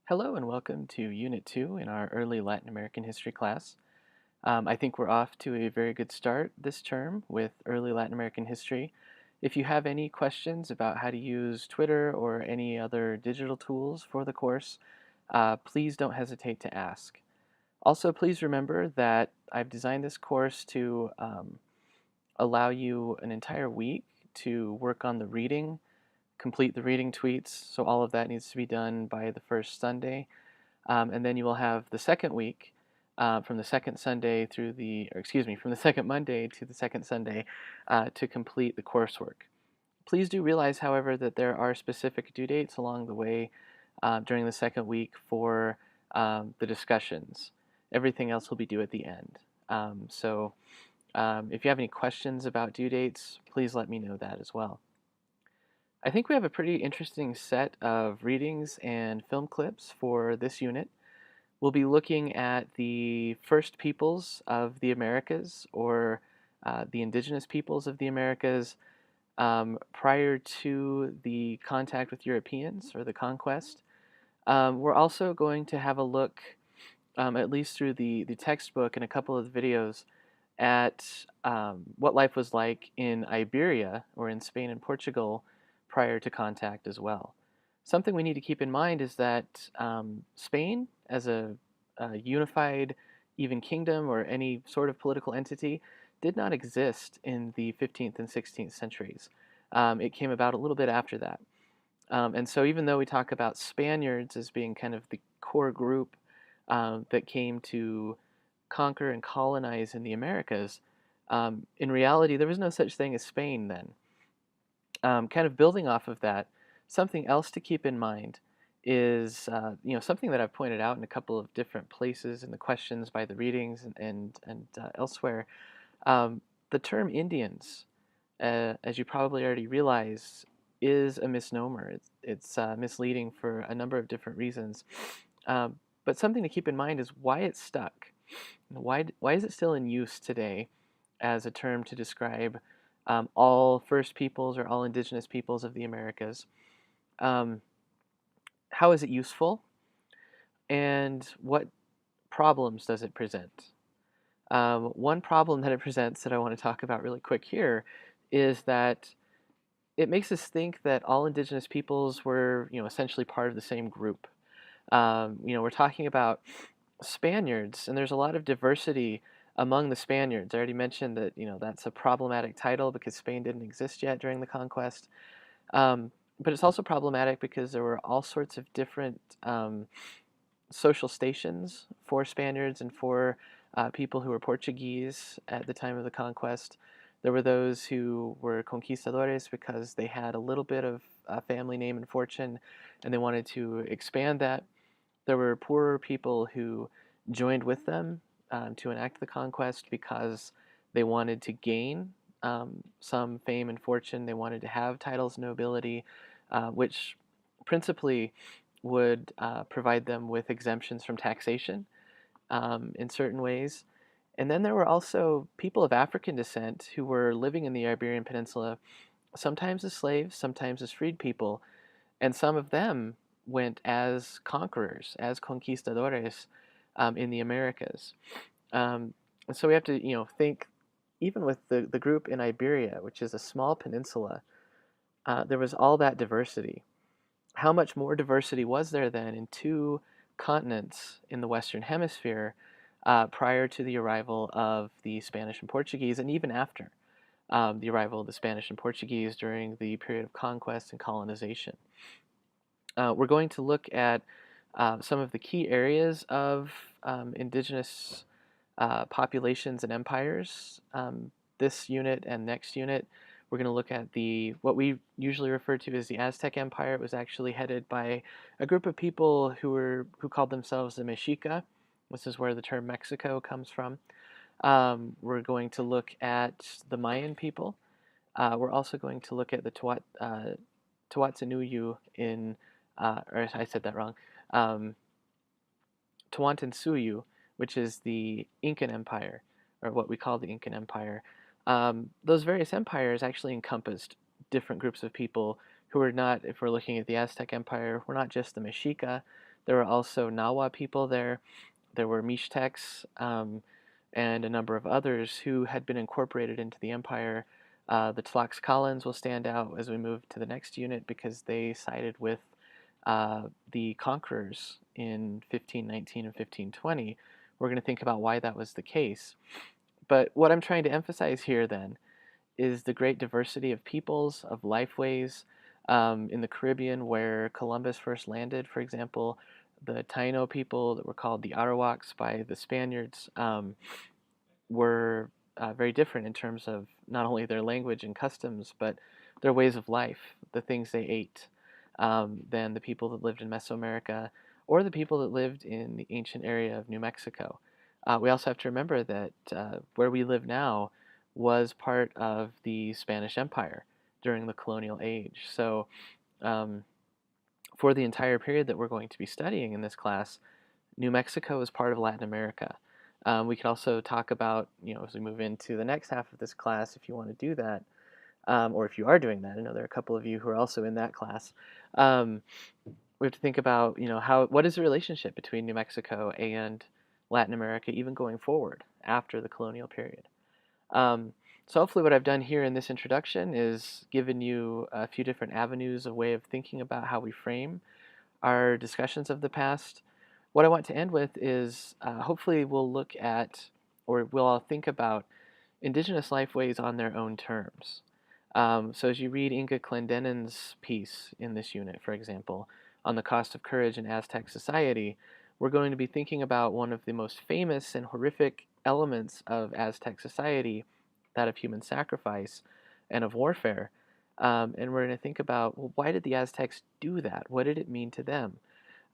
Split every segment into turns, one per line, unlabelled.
Hello and welcome to Unit 2 in our early Latin American history class. I think we're off to a very good start this term with early Latin American history. If you have any questions about how to use Twitter or any other digital tools for the course, please don't hesitate to ask. Also, please remember that I've designed this course to allow you an entire week to work on the reading, complete the reading tweets, so all of that needs to be done by the first Sunday. And then you will have the second week from the second Sunday through from the second Monday to the second Sunday to complete the coursework. Please do realize, however, that there are specific due dates along the way during the second week for the discussions. Everything else will be due at the end. If you have any questions about due dates, please let me know that as well. I think we have a pretty interesting set of readings and film clips for this unit. We'll be looking at the first peoples of the Americas, or the indigenous peoples of the Americas, prior to the contact with Europeans or the conquest. We're also going to have a look, at least through the textbook and a couple of the videos, at what life was like in Iberia, or in Spain and Portugal, prior to contact as well. Something we need to keep in mind is that Spain, as a unified, even kingdom or any sort of political entity, did not exist in the 15th and 16th centuries. It came about a little bit after that. And so even though we talk about Spaniards as being kind of the core group that came to conquer and colonize in the Americas, in reality, there was no such thing as Spain then. Kind of building off of that, something else to keep in mind is something that I've pointed out in a couple of different places in the questions by the readings and elsewhere. The term Indians, as you probably already realize, is a misnomer. It's misleading for a number of different reasons. But something to keep in mind is why it's stuck. Why is it still in use today as a term to describe all First Peoples or all Indigenous peoples of the Americas? How is it useful? And what problems does it present? One problem that it presents that I want to talk about really quick here is that it makes us think that all indigenous peoples were, essentially part of the same group. We're talking about Spaniards, and there's a lot of diversity among the Spaniards. I already mentioned that, that's a problematic title because Spain didn't exist yet during the conquest. But it's also problematic because there were all sorts of different social stations for Spaniards and for people who were Portuguese at the time of the conquest. There were those who were conquistadores because they had a little bit of family name and fortune and they wanted to expand that. There were poorer people who joined with them to enact the conquest because they wanted to gain some fame and fortune. They wanted to have titles of nobility, which principally would provide them with exemptions from taxation in certain ways. And then there were also people of African descent who were living in the Iberian Peninsula, sometimes as slaves, sometimes as freed people, and some of them went as conquerors, as conquistadores in the Americas. So we have to, think even with the group in Iberia, which is a small peninsula, there was all that diversity. How much more diversity was there then in two continents in the Western Hemisphere prior to the arrival of the Spanish and Portuguese, and even after the arrival of the Spanish and Portuguese during the period of conquest and colonization? We're going to look at some of the key areas of indigenous populations and empires. This unit and next unit, we're going to look at what we usually refer to as the Aztec Empire. It was actually headed by a group of people who called themselves the Mexica. This is where the term Mexico comes from. We're going to look at the Mayan people. We're also going to look at the Tahuantinsuyo or I said that wrong, Tawantinsuyo, which is the Incan Empire, or what we call the Incan Empire. Those various empires actually encompassed different groups of people who were not, if we're looking at the Aztec Empire, were not just the Mexica, There were also Nawa people there. There were Mixtecs, and a number of others who had been incorporated into the empire. The Tlaxcalans will stand out as we move to the next unit because they sided with the conquerors in 1519 and 1520. We're going to think about why that was the case. But what I'm trying to emphasize here then is the great diversity of peoples, of lifeways. In the Caribbean, where Columbus first landed, for example, the Taino people that were called the Arawaks by the Spaniards were very different in terms of not only their language and customs, but their ways of life, the things they ate, than the people that lived in Mesoamerica or the people that lived in the ancient area of New Mexico. We also have to remember that where we live now was part of the Spanish Empire during the colonial age. So, um, for the entire period that we're going to be studying in this class, New Mexico is part of Latin America. We could also talk about, as we move into the next half of this class, if you want to do that, or if you are doing that. I know there are a couple of you who are also in that class. Um, we have to think about, what is the relationship between New Mexico and Latin America, even going forward after the colonial period. Um, so hopefully what I've done here in this introduction is given you a few different avenues, a way of thinking about how we frame our discussions of the past. What I want to end with is hopefully we'll look at, or we'll all think about, indigenous lifeways on their own terms. So as you read Inga Clendenin's piece in this unit, for example, on the cost of courage in Aztec society, we're going to be thinking about one of the most famous and horrific elements of Aztec society, that of human sacrifice and of warfare. And we're going to think about, well, why did the Aztecs do that? What did it mean to them?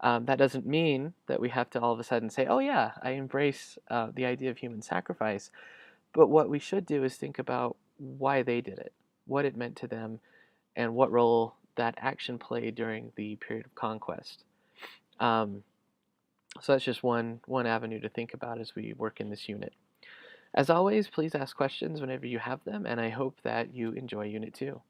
That doesn't mean that we have to all of a sudden say, oh, yeah, I embrace the idea of human sacrifice. But what we should do is think about why they did it, what it meant to them, and what role that action played during the period of conquest. Um, so that's just one avenue to think about as we work in this unit. As always, please ask questions whenever you have them, and I hope that you enjoy Unit 2.